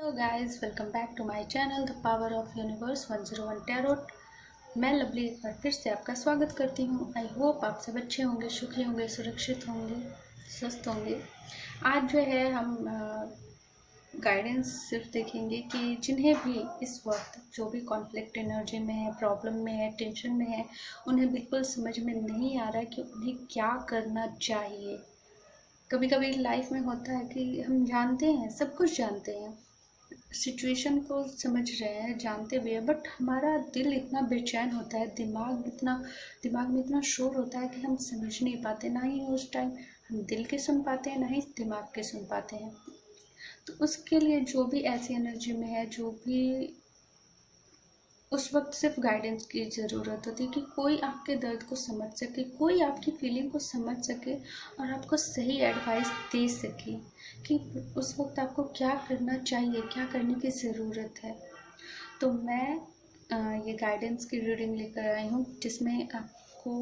Hello guys, welcome back to my channel the power of universe 101 tarot. मैं लवली एक बार फिर से आपका स्वागत करती हूँ। आई होप आप सब अच्छे होंगे, सुखी होंगे, सुरक्षित होंगे, स्वस्थ होंगे। आज जो है हम गाइडेंस सिर्फ देखेंगे कि जिन्हें भी इस वक्त जो भी कॉन्फ्लिक्ट एनर्जी में है, प्रॉब्लम में है, टेंशन में है, उन्हें बिल्कुल समझ में नहीं आ रहा है कि उन्हें क्या करना चाहिए। कभी कभी लाइफ में होता है कि हम जानते हैं, सब कुछ जानते हैं, सिचुएशन को समझ रहे हैं, जानते भी हैं, बट हमारा दिल इतना बेचैन होता है, दिमाग में इतना शोर होता है कि हम समझ नहीं पाते। ना ही उस टाइम हम दिल के सुन पाते हैं, ना ही दिमाग के सुन पाते हैं। तो उसके लिए जो भी ऐसी एनर्जी में है, जो भी उस वक्त सिर्फ गाइडेंस की ज़रूरत होती है कि कोई आपके दर्द को समझ सके, कोई आपकी फीलिंग को समझ सके और आपको सही एडवाइस दे सके कि उस वक्त आपको क्या करना चाहिए, क्या करने की ज़रूरत है। तो मैं ये गाइडेंस की रीडिंग लेकर आई हूँ, जिसमें आपको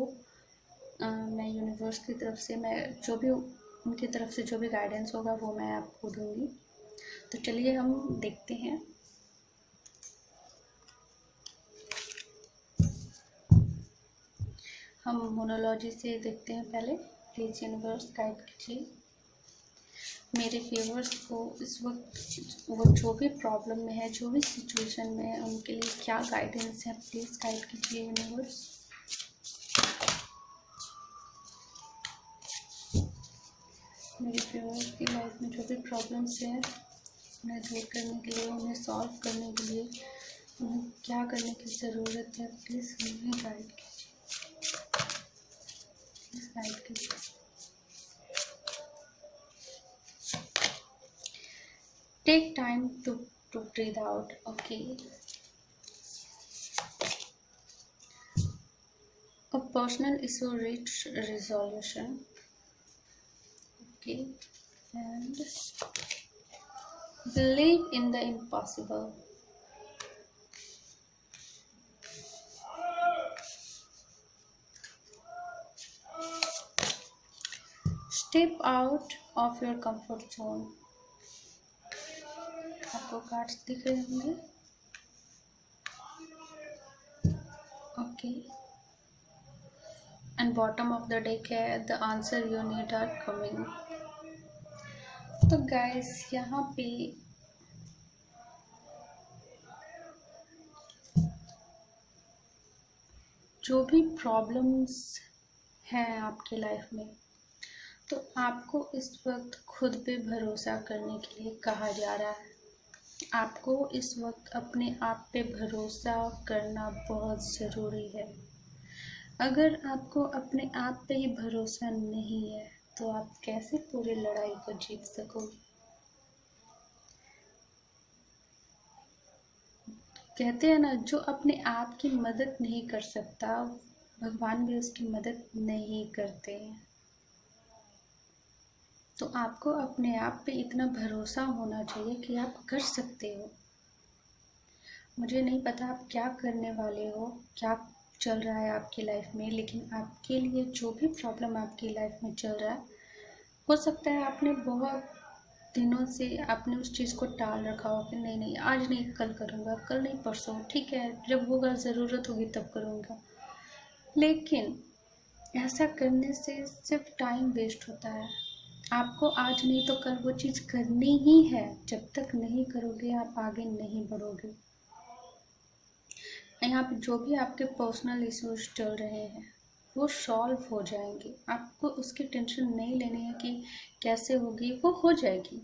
मैं यूनिवर्स की तरफ से, मैं जो भी उनकी तरफ से जो भी गाइडेंस होगा वो मैं आपको दूँगी। तो चलिए हम देखते हैं। हम मोनोलॉजी से देखते हैं पहले। प्लीज़ यूनिवर्स गाइड कीजिए मेरे व्यूअर्स को इस वक्त, वो जो भी प्रॉब्लम में है, जो भी सिचुएशन में है, उनके लिए क्या गाइडेंस है। प्लीज़ गाइड कीजिए यूनिवर्स। मेरे व्यूअर्स की लाइफ में जो भी प्रॉब्लम्स हैं, उन्हें दूर करने के लिए, उन्हें सॉल्व करने के लिए, उन्हें क्या करने की ज़रूरत है, प्लीज़ उन्हें गाइड कीजिए, प्लीज़ गाइड कीजिए। Take time to breathe out. Okay. A personal issue reach resolution. Okay. And believe in the impossible. Step out of your comfort zone. आपको कार्ड्स दिख रहे होंगे। Okay. And bottom of the deck है the answer you need are coming. तो guys यहाँ पे जो भी प्रॉब्लम्स हैं आपकी लाइफ में, तो आपको इस वक्त खुद पे भरोसा करने के लिए कहा जा रहा है। आपको इस वक्त अपने आप पे भरोसा करना बहुत ज़रूरी है। अगर आपको अपने आप पे ही भरोसा नहीं है तो आप कैसे पूरी लड़ाई को जीत सकोगे। कहते हैं ना, जो अपने आप की मदद नहीं कर सकता, भगवान भी उसकी मदद नहीं करते हैं। तो आपको अपने आप पे इतना भरोसा होना चाहिए कि आप कर सकते हो। मुझे नहीं पता आप क्या करने वाले हो, क्या चल रहा है आपकी लाइफ में, लेकिन आपके लिए जो भी प्रॉब्लम आपकी लाइफ में चल रहा है, हो सकता है आपने बहुत दिनों से आपने उस चीज़ को टाल रखा हो कि नहीं नहीं, आज नहीं, कल करूँगा, कल नहीं परसों, ठीक है, जब होगा, ज़रूरत होगी तब करूँगा। लेकिन ऐसा करने से सिर्फ टाइम वेस्ट होता है। आपको आज नहीं तो कल वो चीज़ करनी ही है। जब तक नहीं करोगे आप आगे नहीं बढ़ोगे। यहाँ पे जो भी आपके पर्सनल इश्यूज चल रहे हैं वो सॉल्व हो जाएंगे। आपको उसकी टेंशन नहीं लेनी है कि कैसे होगी, वो हो जाएगी।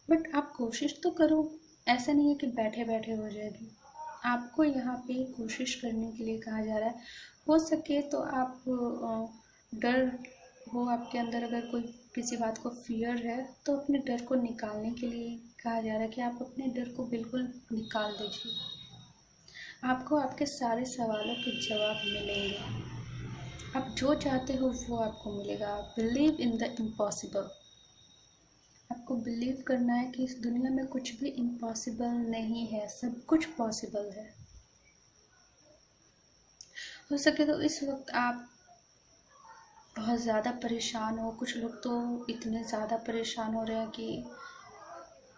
बट आप कोशिश तो करो। ऐसा नहीं है कि बैठे बैठे हो जाएगी। आपको यहाँ पे कोशिश करने के लिए कहा जा रहा है। हो सके तो आप डर हो आपके अंदर, अगर कोई किसी बात को फियर है तो अपने डर को निकालने के लिए कहा जा रहा है कि आप अपने डर को बिल्कुल निकाल दीजिए। आपको आपके सारे सवालों के जवाब मिलेंगे। आप जो चाहते हो वो आपको मिलेगा। Believe in the impossible. आपको बिलीव करना है कि इस दुनिया में कुछ भी इम्पॉसिबल नहीं है, सब कुछ पॉसिबल है। हो सके तो इस वक्त आप बहुत ज़्यादा परेशान हो। कुछ लोग तो इतने ज़्यादा परेशान हो रहे हैं कि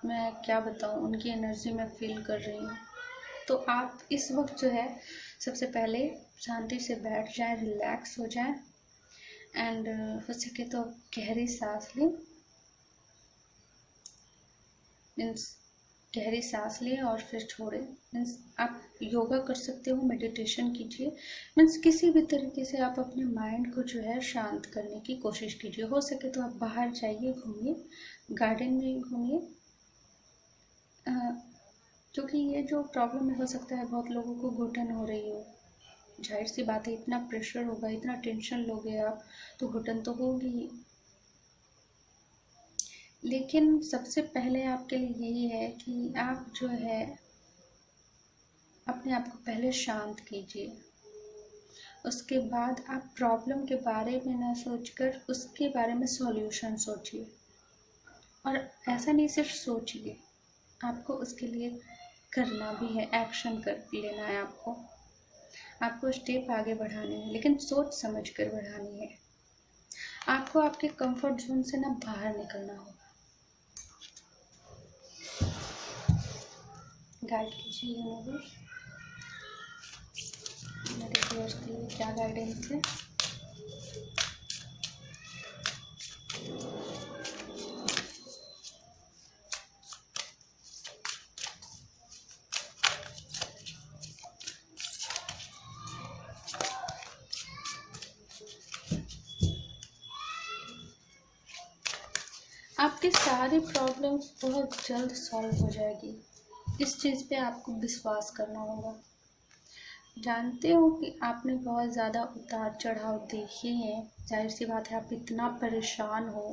मैं क्या बताऊँ, उनकी एनर्जी मैं फील कर रही हूँ। तो आप इस वक्त जो है सबसे पहले शांति से बैठ जाएं, रिलैक्स हो जाएं एंड हो सके तो गहरी सांस लें। मीन्स गहरी सांस लें और फिर छोड़ें। मीन्स आप योगा कर सकते हो, मेडिटेशन कीजिए। मीन्स किसी भी तरीके से आप अपने माइंड को जो है शांत करने की कोशिश कीजिए। हो सके तो आप बाहर जाइए, घूमिए, गार्डन में घूमिए। क्योंकि ये जो प्रॉब्लम हो सकता है बहुत लोगों को घुटन हो रही हो, जाहिर सी बात है, इतना प्रेशर होगा, इतना टेंशन लोगे आप तो घुटन तो होगी ही। लेकिन सबसे पहले आपके लिए यही है कि आप जो है अपने आप को पहले शांत कीजिए। उसके बाद आप प्रॉब्लम के बारे में ना सोचकर उसके बारे में सॉल्यूशन सोचिए। और ऐसा नहीं सिर्फ सोचिए, आपको उसके लिए करना भी है, एक्शन कर लेना है। आपको स्टेप आगे बढ़ाने हैं, लेकिन सोच समझ कर बढ़ानी है। आपको आपके कंफर्ट जोन से ना बाहर निकलना होगा। गाइड कीजिए यूनिवर्स, मेरे व्यूअर्स के लिए क्या गाइडेंस है। आपकी सारी प्रॉब्लम्स बहुत जल्द सॉल्व हो जाएगी। इस चीज़ पे आपको विश्वास करना होगा। जानते हो कि आपने बहुत ज़्यादा उतार चढ़ाव देखे हैं, जाहिर सी बात है आप इतना परेशान हो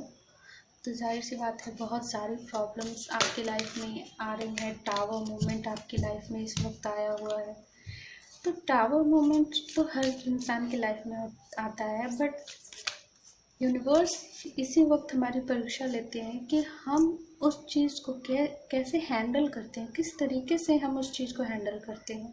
तो जाहिर सी बात है बहुत सारी प्रॉब्लम्स आपकी लाइफ में आ रही हैं। टावर मूवमेंट आपकी लाइफ में इस वक्त आया हुआ है। तो टावर मूवमेंट तो हर इंसान की लाइफ में आता है, बट यूनिवर्स इसी वक्त हमारी परीक्षा लेते हैं कि हम उस चीज़ को कैसे हैंडल करते हैं, किस तरीके से हम उस चीज़ को हैंडल करते हैं।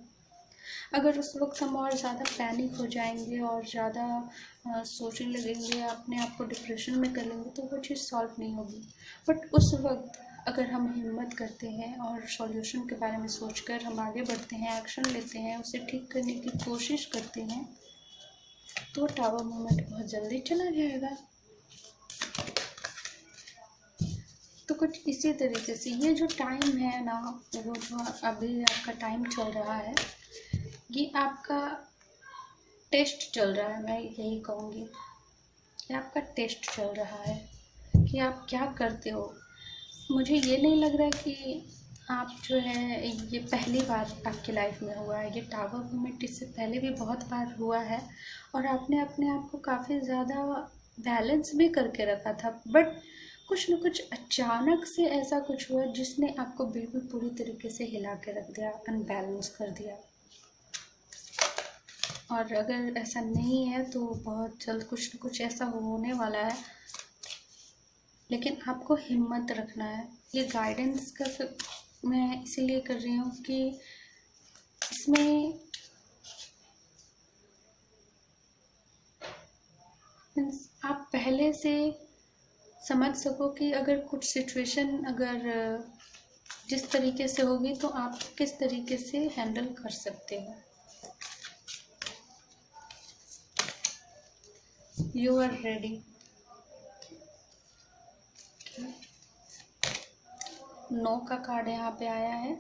अगर उस वक्त हम और ज़्यादा पैनिक हो जाएंगे और ज़्यादा सोचने लगेंगे, अपने आप को डिप्रेशन में कर लेंगे, तो वो चीज़ सॉल्व नहीं होगी। बट उस वक्त अगर हम हिम्मत करते हैं और सॉल्यूशन के बारे में सोचकर हम आगे बढ़ते हैं, एक्शन लेते हैं, उसे ठीक करने की कोशिश करते हैं, तो टावर मोमेंट बहुत जल्दी चला जाएगा। तो कुछ इसी तरीके से ये जो टाइम है ना, वो जो अभी आपका टाइम चल रहा है, ये आपका टेस्ट चल रहा है। मैं यही कहूँगी, ये आपका टेस्ट चल रहा है कि आप क्या करते हो। मुझे ये नहीं लग रहा है कि आप जो है ये पहली बार आपकी लाइफ में हुआ है। ये टावर मोमेंट इससे पहले भी बहुत बार हुआ है और आपने अपने आप को काफ़ी ज़्यादा बैलेंस भी करके रखा था। बट कुछ न कुछ अचानक से ऐसा कुछ हुआ जिसने आपको बिल्कुल पूरी तरीके से हिला के रख दिया, अनबैलेंस कर दिया। और अगर ऐसा नहीं है तो बहुत जल्द कुछ न कुछ ऐसा होने वाला है, लेकिन आपको हिम्मत रखना है। ये गाइडेंस का मैं इसीलिए कर रही हूँ कि इसमें आप पहले से समझ सको कि अगर कुछ सिचुएशन अगर जिस तरीके से होगी तो आप किस तरीके से हैंडल कर सकते हो। You are ready. नो का कार्ड यहाँ पे आया है।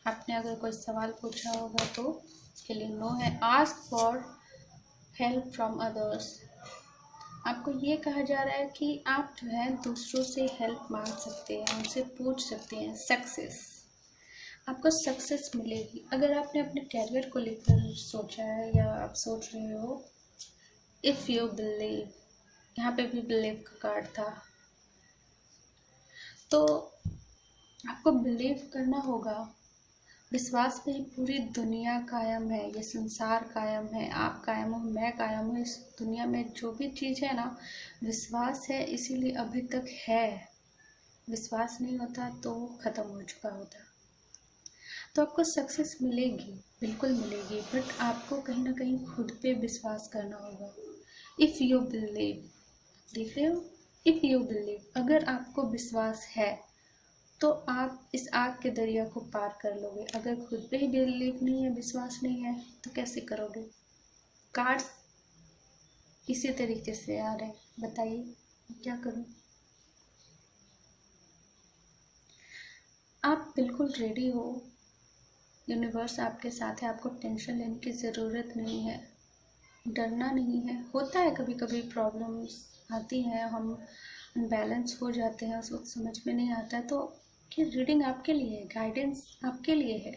आपने अगर कोई सवाल पूछा होगा तो उसके लिए नो है। Ask for help from others. आपको ये कहा जा रहा है कि आप जो है दूसरों से हेल्प मांग सकते हैं, उनसे पूछ सकते हैं। सक्सेस, आपको सक्सेस मिलेगी। अगर आपने अपने कैरियर को लेकर सोचा है या आप सोच रहे हो, इफ़ यू बिलीव, यहाँ पे भी बिलीव का कार्ड था, तो आपको बिलीव करना होगा। विश्वास पे ही पूरी दुनिया कायम है, ये संसार कायम है, आप कायम हो, मैं कायम हूँ। इस दुनिया में जो भी चीज़ है ना, विश्वास है, इसीलिए अभी तक है। विश्वास नहीं होता तो ख़त्म हो चुका होता। तो आपको सक्सेस मिलेगी, बिल्कुल मिलेगी, बट आपको कहीं ना कहीं खुद पे विश्वास करना होगा। इफ़ यू बिलीव, देख रहे हो, इफ़ यू बिलीव, अगर आपको विश्वास है तो आप इस आग के दरिया को पार कर लोगे। अगर खुद पे ही बिलीव नहीं है, विश्वास नहीं है, तो कैसे करोगे। कार्ड्स इसी तरीके से आ रहे हैं, बताइए क्या करूं। आप बिल्कुल रेडी हो, यूनिवर्स आपके साथ है, आपको टेंशन लेने की ज़रूरत नहीं है, डरना नहीं है। होता है कभी कभी प्रॉब्लम्स आती हैं, हम अनबैलेंस हो जाते हैं, उस वक्त समझ में नहीं आता है, तो ये रीडिंग आपके लिए है, गाइडेंस आपके लिए है।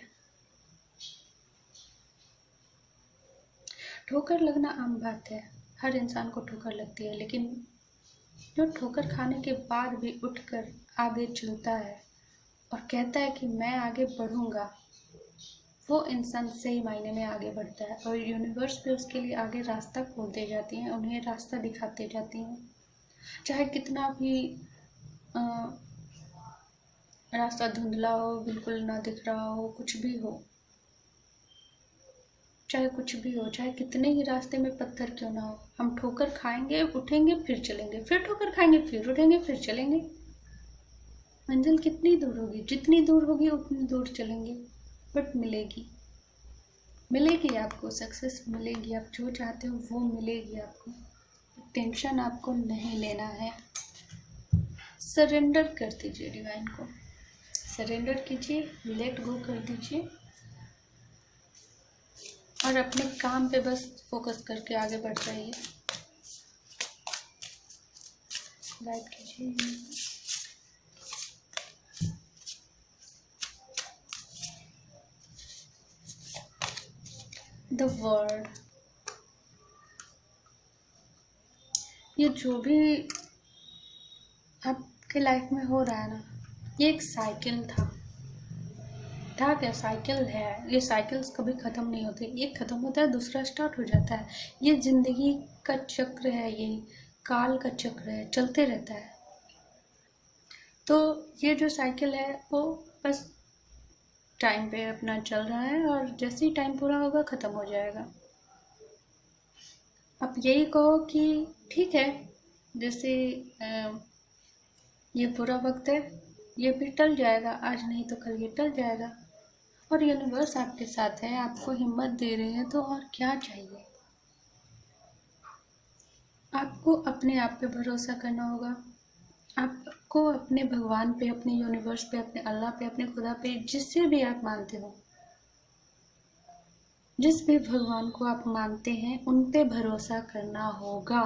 ठोकर लगना आम बात है, हर इंसान को ठोकर लगती है, लेकिन जो ठोकर खाने के बाद भी उठकर आगे चलता है और कहता है कि मैं आगे बढ़ूंगा, वो इंसान सही मायने में आगे बढ़ता है। और यूनिवर्स भी उसके लिए आगे रास्ता खोलते जाती हैं, उन्हें रास्ता दिखाते जाती हैं। चाहे कितना भी रास्ता धुंधला हो, बिल्कुल ना दिख रहा हो, कुछ भी हो, चाहे कुछ भी हो, चाहे कितने ही रास्ते में पत्थर क्यों ना हो, हम ठोकर खाएंगे, उठेंगे, फिर चलेंगे, फिर ठोकर खाएंगे, फिर उठेंगे, फिर चलेंगे। मंजिल कितनी दूर होगी, जितनी दूर होगी उतनी दूर चलेंगे, बट मिलेगी, मिलेगी आपको सक्सेस, मिलेगी। आप जो चाहते हो वो मिलेगी आपको। टेंशन आपको नहीं लेना है, सरेंडर कर दीजिए डिवाइन को, सरेंडर कीजिए, लेट गो कर दीजिए और अपने काम पे बस फोकस करके आगे बढ़ जाइए। गाइड कीजिए। द वर्ल्ड, ये जो भी आपके लाइफ में हो रहा है ना, ये एक साइकिल था क्या, साइकिल है। ये साइकिल्स कभी ख़त्म नहीं होते, एक ख़त्म होता है दूसरा स्टार्ट हो जाता है। ये ज़िंदगी का चक्र है, ये काल का चक्र है, चलते रहता है। तो ये जो साइकिल है वो बस टाइम पे अपना चल रहा है, और जैसे ही टाइम पूरा होगा ख़त्म हो जाएगा। आप यही कहो कि ठीक है, जैसे ये बुरा वक्त है, ये भी टल जाएगा, आज नहीं तो कल ये टल जाएगा। और यूनिवर्स आपके साथ है, आपको हिम्मत दे रहे हैं, तो और क्या चाहिए। आपको अपने आप पे भरोसा करना होगा, आपको अपने भगवान पे, अपने यूनिवर्स पे, अपने अल्लाह पे, अपने खुदा पे, जिससे भी आप मानते हो, जिस भी भगवान को आप मानते हैं, उन पे भरोसा करना होगा।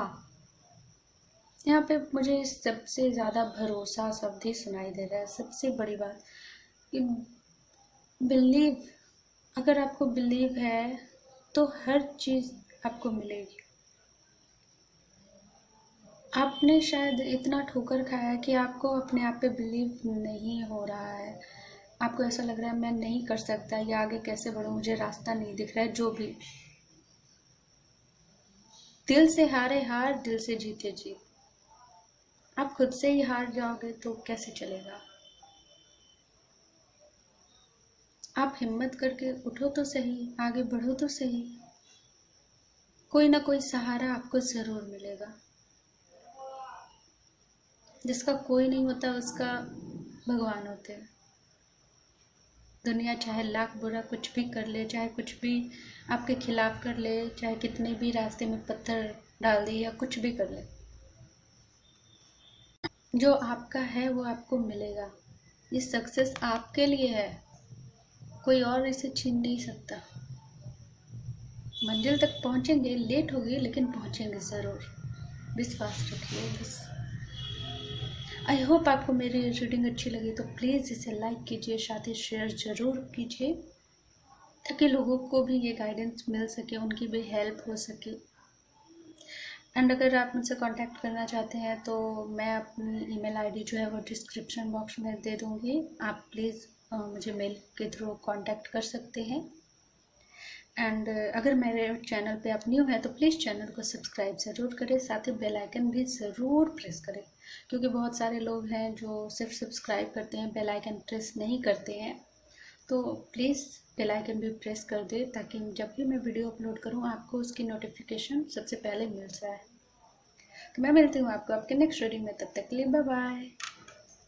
यहाँ पे मुझे सबसे ज़्यादा भरोसा शब्द ही सुनाई दे रहा है, सबसे बड़ी बात कि बिलीव। अगर आपको बिलीव है तो हर चीज़ आपको मिलेगी। आपने शायद इतना ठोकर खाया है कि आपको अपने आप पे बिलीव नहीं हो रहा है, आपको ऐसा लग रहा है मैं नहीं कर सकता, या आगे कैसे बढ़ूँ, मुझे रास्ता नहीं दिख रहा है। जो भी, दिल से हारे हार, दिल से जीते जीत। आप खुद से ही हार जाओगे तो कैसे चलेगा। आप हिम्मत करके उठो तो सही, आगे बढ़ो तो सही, कोई ना कोई सहारा आपको ज़रूर मिलेगा। जिसका कोई नहीं होता उसका भगवान होते हैं। दुनिया चाहे लाख बुरा कुछ भी कर ले, चाहे कुछ भी आपके खिलाफ कर ले, चाहे कितने भी रास्ते में पत्थर डाल दे या कुछ भी कर ले, जो आपका है वो आपको मिलेगा। ये सक्सेस आपके लिए है, कोई और इसे छीन नहीं सकता। मंजिल तक पहुंचेंगे, लेट होगी लेकिन पहुंचेंगे ज़रूर, विश्वास रखिए बस। आई होप आपको मेरी रीडिंग अच्छी लगी, तो प्लीज़ इसे लाइक कीजिए, साथ ही शेयर ज़रूर कीजिए, ताकि लोगों को भी ये गाइडेंस मिल सके, उनकी भी हेल्प हो सके। एंड अगर आप मुझसे कांटेक्ट करना चाहते हैं तो मैं अपनी ईमेल आईडी जो है वो डिस्क्रिप्शन बॉक्स में दे दूँगी, आप प्लीज़ मुझे मेल के थ्रू कांटेक्ट कर सकते हैं। एंड अगर मेरे चैनल पे आप न्यू हैं तो प्लीज़ चैनल को सब्सक्राइब ज़रूर करें, साथ ही बेल आइकन भी ज़रूर प्रेस करें, क्योंकि बहुत सारे लोग हैं जो सिर्फ सब्सक्राइब करते हैं, बेल आइकन प्रेस नहीं करते हैं। तो प्लीज़ बेल आइकन भी प्रेस कर दें, ताकि जब भी मैं वीडियो अपलोड करूं आपको उसकी नोटिफिकेशन सबसे पहले मिल जाए। तो मैं मिलती हूँ आपको आपके नेक्स्ट रीडिंग में, तब तक के लिए बाय बाय।